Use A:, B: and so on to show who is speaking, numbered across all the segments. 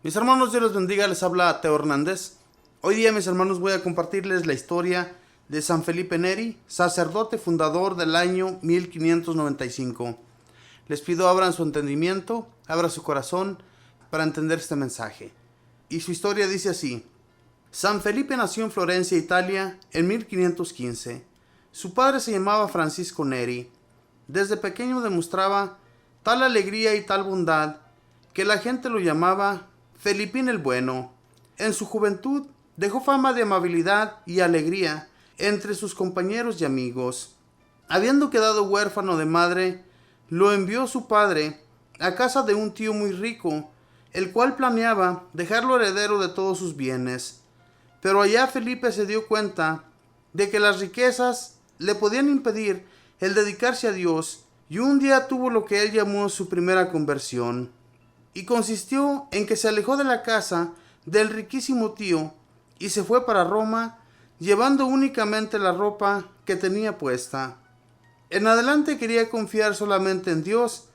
A: Mis hermanos, Dios les bendiga, les habla Teo Hernández. Hoy día, mis hermanos, voy a compartirles la historia de San Felipe Neri, sacerdote fundador del año 1595. Les pido abran su entendimiento, abran su corazón para entender este mensaje. Y su historia dice así: San Felipe nació en Florencia, Italia, en 1515. Su padre se llamaba Francisco Neri. Desde pequeño demostraba tal alegría y tal bondad que la gente lo llamaba Felipín el Bueno. En su juventud dejó fama de amabilidad y alegría entre sus compañeros y amigos. Habiendo quedado huérfano de madre, lo envió su padre a casa de un tío muy rico, el cual planeaba dejarlo heredero de todos sus bienes. Pero allá Felipe se dio cuenta de que las riquezas le podían impedir el dedicarse a Dios, y un día tuvo lo que él llamó su primera conversión. Y consistió en que se alejó de la casa del riquísimo tío y se fue para Roma, llevando únicamente la ropa que tenía puesta. En adelante quería confiar solamente en Dios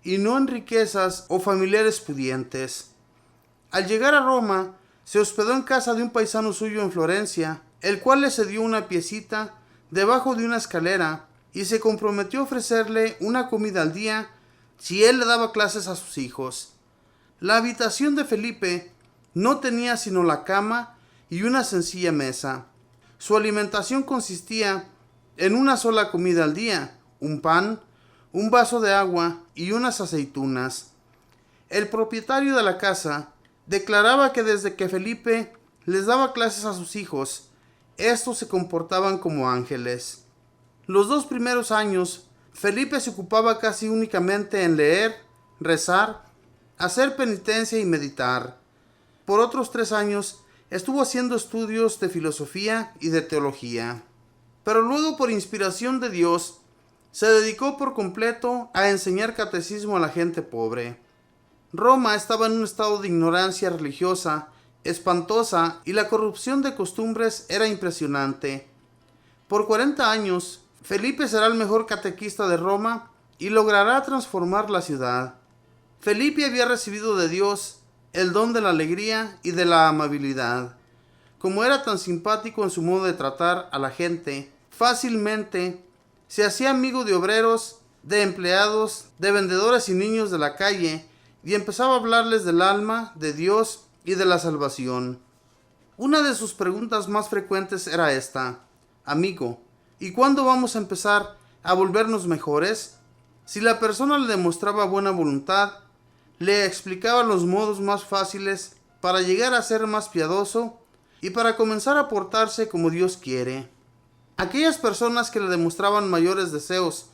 A: y no en riquezas o familiares pudientes. Al llegar a Roma, se hospedó en casa de un paisano suyo en Florencia, el cual le cedió una piecita debajo de una escalera y se comprometió a ofrecerle una comida al día si él le daba clases a sus hijos. La habitación de Felipe no tenía sino la cama y una sencilla mesa. Su alimentación consistía en una sola comida al día, un pan, un vaso de agua y unas aceitunas. El propietario de la casa declaraba que desde que Felipe les daba clases a sus hijos, estos se comportaban como ángeles. Los 2 primeros años, Felipe se ocupaba casi únicamente en leer, rezar, hacer penitencia y meditar. Por otros 3 años estuvo haciendo estudios de filosofía y de teología. Pero luego, por inspiración de Dios, se dedicó por completo a enseñar catecismo a la gente pobre. Roma estaba en un estado de ignorancia religiosa espantosa y la corrupción de costumbres era impresionante. Por 40 años, Felipe será el mejor catequista de Roma y logrará transformar la ciudad. Felipe había recibido de Dios el don de la alegría y de la amabilidad. Como era tan simpático en su modo de tratar a la gente, fácilmente se hacía amigo de obreros, de empleados, de vendedores y niños de la calle, y empezaba a hablarles del alma, de Dios y de la salvación. Una de sus preguntas más frecuentes era esta: Amigo, ¿y cuándo vamos a empezar a volvernos mejores? Si la persona le demostraba buena voluntad, le explicaba los modos más fáciles para llegar a ser más piadoso y para comenzar a portarse como Dios quiere. Aquellas personas que le demostraban mayores deseos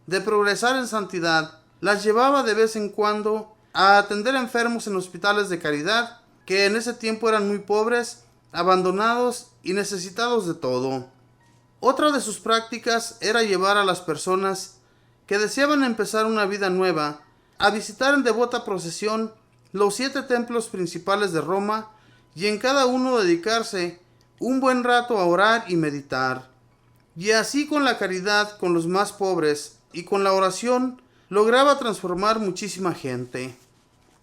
A: de progresar en santidad, las llevaba de vez en cuando a atender enfermos en hospitales de caridad, que en ese tiempo eran muy pobres, abandonados y necesitados de todo. Otra de sus prácticas era llevar a las personas que deseaban empezar una vida nueva a visitar en devota procesión los 7 templos principales de Roma y en cada uno dedicarse un buen rato a orar y meditar. Y así, con la caridad con los más pobres y con la oración, lograba transformar muchísima gente.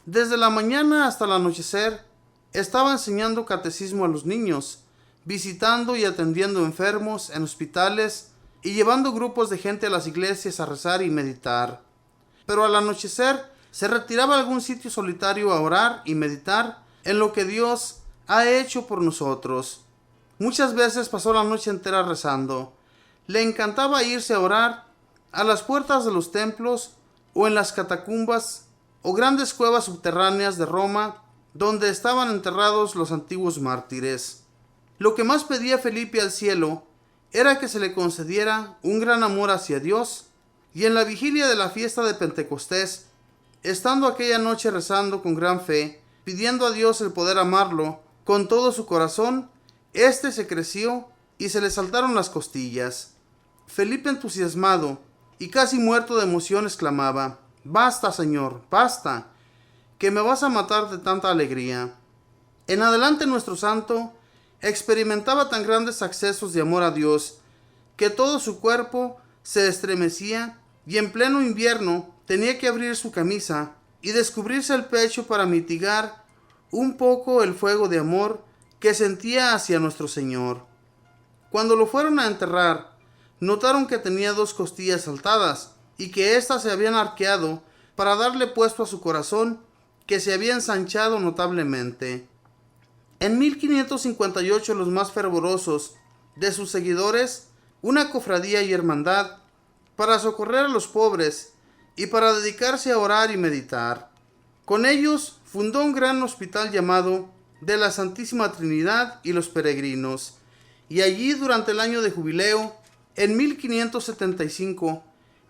A: Desde la mañana hasta el anochecer estaba enseñando catecismo a los niños, visitando y atendiendo enfermos en hospitales y llevando grupos de gente a las iglesias a rezar y meditar. Pero al anochecer se retiraba a algún sitio solitario a orar y meditar en lo que Dios ha hecho por nosotros. Muchas veces pasó la noche entera rezando. Le encantaba irse a orar a las puertas de los templos o en las catacumbas o grandes cuevas subterráneas de Roma, donde estaban enterrados los antiguos mártires. Lo que más pedía Felipe al cielo era que se le concediera un gran amor hacia Dios, y en la vigilia de la fiesta de Pentecostés, estando aquella noche rezando con gran fe, pidiendo a Dios el poder amarlo con todo su corazón, éste se creció y se le saltaron las costillas. Felipe, entusiasmado y casi muerto de emoción, exclamaba: «Basta, Señor, basta, que me vas a matar de tanta alegría». En adelante nuestro santo experimentaba tan grandes accesos de amor a Dios que todo su cuerpo se estremecía y en pleno invierno tenía que abrir su camisa y descubrirse el pecho para mitigar un poco el fuego de amor que sentía hacia nuestro Señor. Cuando lo fueron a enterrar, notaron que tenía 2 costillas saltadas y que éstas se habían arqueado para darle puesto a su corazón, que se había ensanchado notablemente. En 1558 los más fervorosos de sus seguidores, una cofradía y hermandad, para socorrer a los pobres y para dedicarse a orar y meditar. Con ellos fundó un gran hospital llamado de la Santísima Trinidad y los Peregrinos, y allí durante el año de jubileo, en 1575,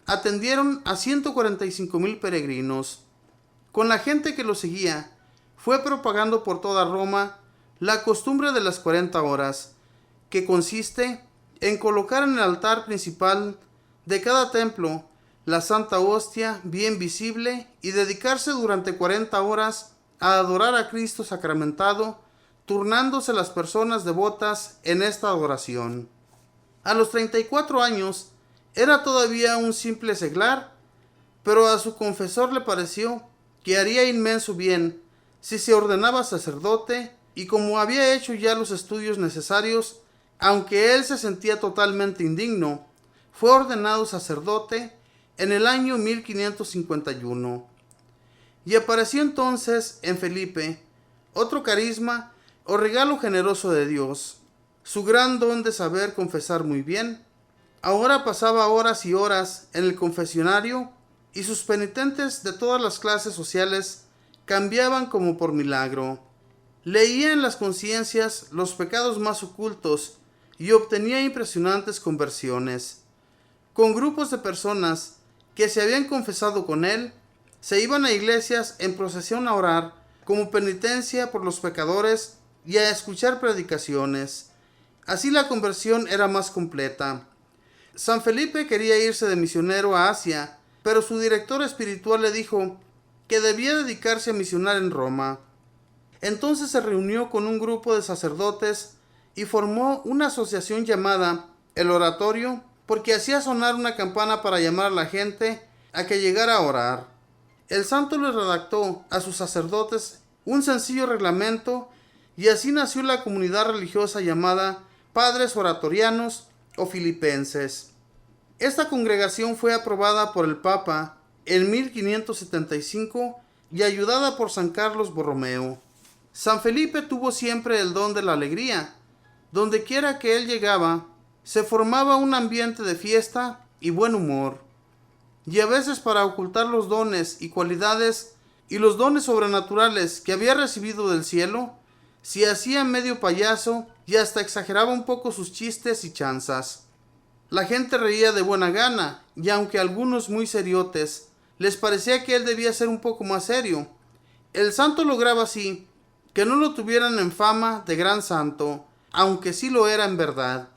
A: atendieron a 145,000 peregrinos. Con la gente que lo seguía, fue propagando por toda Roma la costumbre de las 40 horas, que consiste en colocar en el altar principal de cada templo la Santa Hostia bien visible y dedicarse durante 40 horas a adorar a Cristo sacramentado, turnándose las personas devotas en esta adoración. A los 34 años era todavía un simple seglar, pero a su confesor le pareció que haría inmenso bien si se ordenaba sacerdote, y como había hecho ya los estudios necesarios, aunque él se sentía totalmente indigno, fue ordenado sacerdote en el año 1551. Y apareció entonces en Felipe otro carisma o regalo generoso de Dios, su gran don de saber confesar muy bien. Ahora pasaba horas y horas en el confesionario, y sus penitentes de todas las clases sociales cambiaban como por milagro. Leía en las conciencias los pecados más ocultos y obtenía impresionantes conversiones. Con grupos de personas que se habían confesado con él, se iban a iglesias en procesión a orar como penitencia por los pecadores y a escuchar predicaciones. Así la conversión era más completa. San Felipe quería irse de misionero a Asia, pero su director espiritual le dijo que debía dedicarse a misionar en Roma. Entonces se reunió con un grupo de sacerdotes y formó una asociación llamada El Oratorio, porque hacía sonar una campana para llamar a la gente a que llegara a orar. El santo le redactó a sus sacerdotes un sencillo reglamento, y así nació la comunidad religiosa llamada Padres Oratorianos o Filipenses. Esta congregación fue aprobada por el Papa en 1575 y ayudada por San Carlos Borromeo. San Felipe tuvo siempre el don de la alegría. Donde quiera que él llegaba, se formaba un ambiente de fiesta y buen humor. Y a veces, para ocultar los dones y cualidades y los dones sobrenaturales que había recibido del cielo, se hacía medio payaso y hasta exageraba un poco sus chistes y chanzas. La gente reía de buena gana, y aunque a algunos muy seriotes les parecía que él debía ser un poco más serio, el santo lograba así que no lo tuvieran en fama de gran santo, aunque sí lo era en verdad.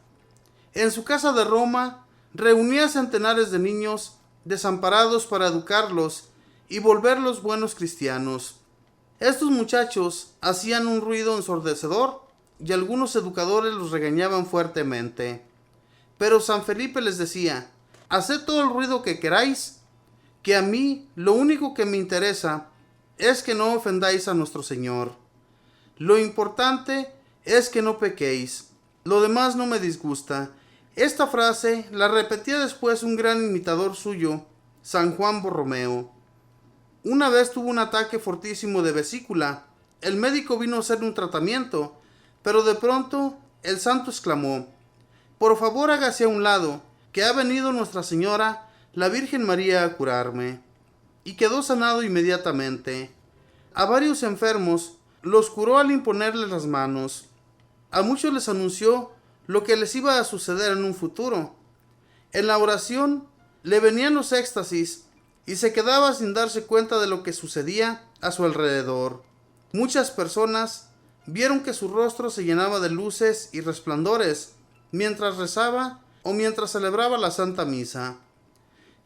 A: En su casa de Roma reunía centenares de niños desamparados para educarlos y volverlos buenos cristianos. Estos muchachos hacían un ruido ensordecedor y algunos educadores los regañaban fuertemente. Pero San Felipe les decía: haced todo el ruido que queráis, que a mí lo único que me interesa es que no ofendáis a nuestro Señor. Lo importante es que no pequéis. Lo demás no me disgusta. Esta frase la repetía después un gran imitador suyo, San Juan Borromeo. Una vez tuvo un ataque fortísimo de vesícula. El médico vino a hacer un tratamiento, pero de pronto el santo exclamó: por favor, hágase a un lado, que ha venido Nuestra Señora, la Virgen María, a curarme. Y quedó sanado inmediatamente. A varios enfermos los curó al imponerles las manos. A muchos les anunció lo que les iba a suceder en un futuro. En la oración le venían los éxtasis y se quedaba sin darse cuenta de lo que sucedía a su alrededor. Muchas personas vieron que su rostro se llenaba de luces y resplandores mientras rezaba o mientras celebraba la Santa Misa.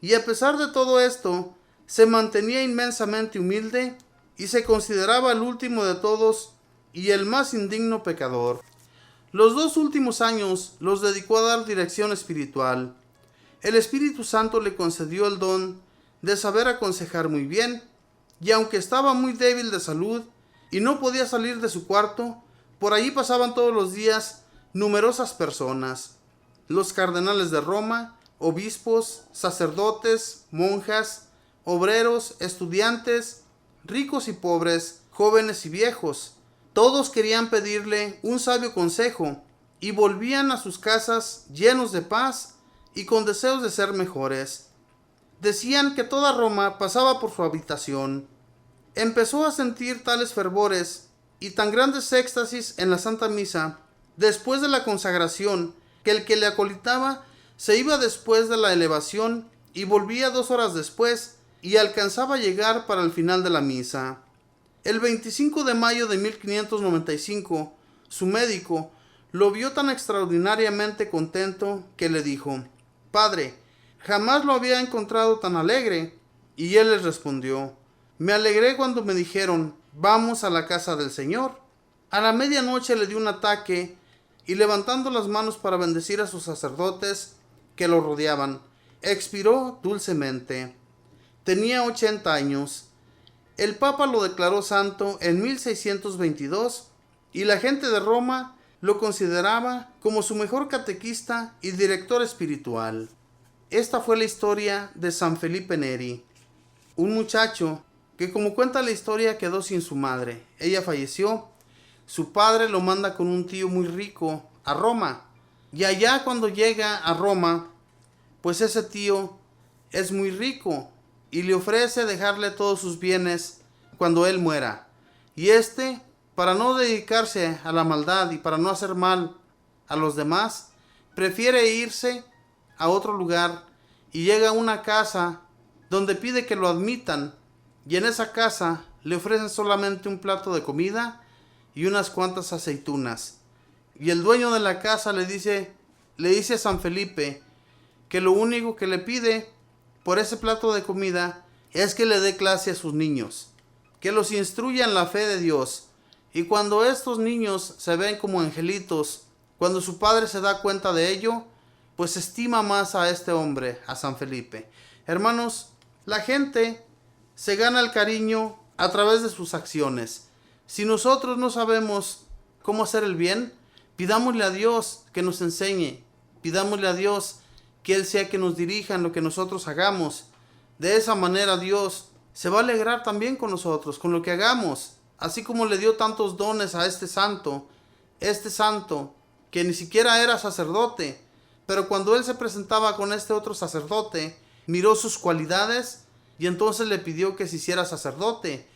A: Y a pesar de todo esto, se mantenía inmensamente humilde y se consideraba el último de todos y el más indigno pecador. Los 2 últimos años los dedicó a dar dirección espiritual. El Espíritu Santo le concedió el don de saber aconsejar muy bien, y aunque estaba muy débil de salud, y no podía salir de su cuarto. Por allí pasaban todos los días numerosas personas, los cardenales de Roma, obispos, sacerdotes, monjas, obreros, estudiantes, ricos y pobres, jóvenes y viejos. Todos querían pedirle un sabio consejo y volvían a sus casas llenos de paz y con deseos de ser mejores. Decían que toda Roma pasaba por su habitación. Empezó a sentir tales fervores y tan grandes éxtasis en la Santa Misa, después de la consagración, que el que le acolitaba se iba después de la elevación y volvía 2 horas después y alcanzaba a llegar para el final de la misa. El 25 de mayo de 1595, su médico lo vio tan extraordinariamente contento que le dijo: «Padre, jamás lo había encontrado tan alegre». Y él les respondió: «Me alegré cuando me dijeron, vamos a la casa del Señor». A la medianoche le dio un ataque y, levantando las manos para bendecir a sus sacerdotes que lo rodeaban, expiró dulcemente. Tenía 80 años. El Papa lo declaró santo en 1622 y la gente de Roma lo consideraba como su mejor catequista y director espiritual. Esta fue la historia de San Felipe Neri, un muchacho que, como cuenta la historia, quedó sin su madre. Ella falleció. Su padre lo manda con un tío muy rico a Roma. Y allá, cuando llega a Roma, pues ese tío es muy rico y le ofrece dejarle todos sus bienes cuando él muera. Y para no dedicarse a la maldad y para no hacer mal a los demás, prefiere irse a otro lugar y llega a una casa donde pide que lo admitan, y en esa casa le ofrecen solamente un plato de comida y unas cuantas aceitunas. Y el dueño de la casa le dice a San Felipe que lo único que le pide por ese plato de comida es que le dé clase a sus niños, que los instruya en la fe de Dios. Y cuando estos niños se ven como angelitos, cuando su padre se da cuenta de ello, pues estima más a este hombre, a San Felipe. Hermanos, la gente se gana el cariño a través de sus acciones. Si nosotros no sabemos cómo hacer el bien, pidámosle a Dios que nos enseñe, pidámosle a Dios que Él sea que nos dirija en lo que nosotros hagamos. De esa manera Dios se va a alegrar también con nosotros, con lo que hagamos. Así como le dio tantos dones a este santo que ni siquiera era sacerdote, pero cuando él se presentaba con este otro sacerdote, miró sus cualidades y entonces le pidió que se hiciera sacerdote.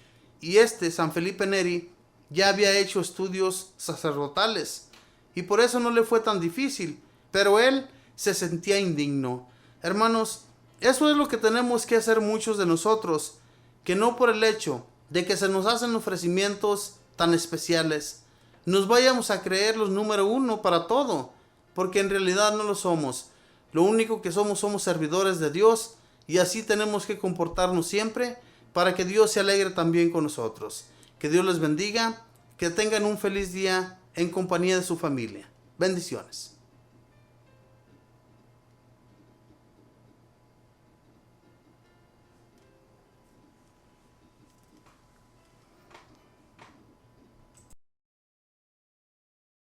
A: Y San Felipe Neri, ya había hecho estudios sacerdotales y por eso no le fue tan difícil, pero él se sentía indigno. Hermanos, eso es lo que tenemos que hacer muchos de nosotros, que no por el hecho de que se nos hacen ofrecimientos tan especiales, nos vayamos a creer los número uno para todo, porque en realidad no lo somos. Lo único que somos servidores de Dios, y así tenemos que comportarnos siempre para que Dios se alegre también con nosotros. Que Dios les bendiga, que tengan un feliz día en compañía de su familia. Bendiciones.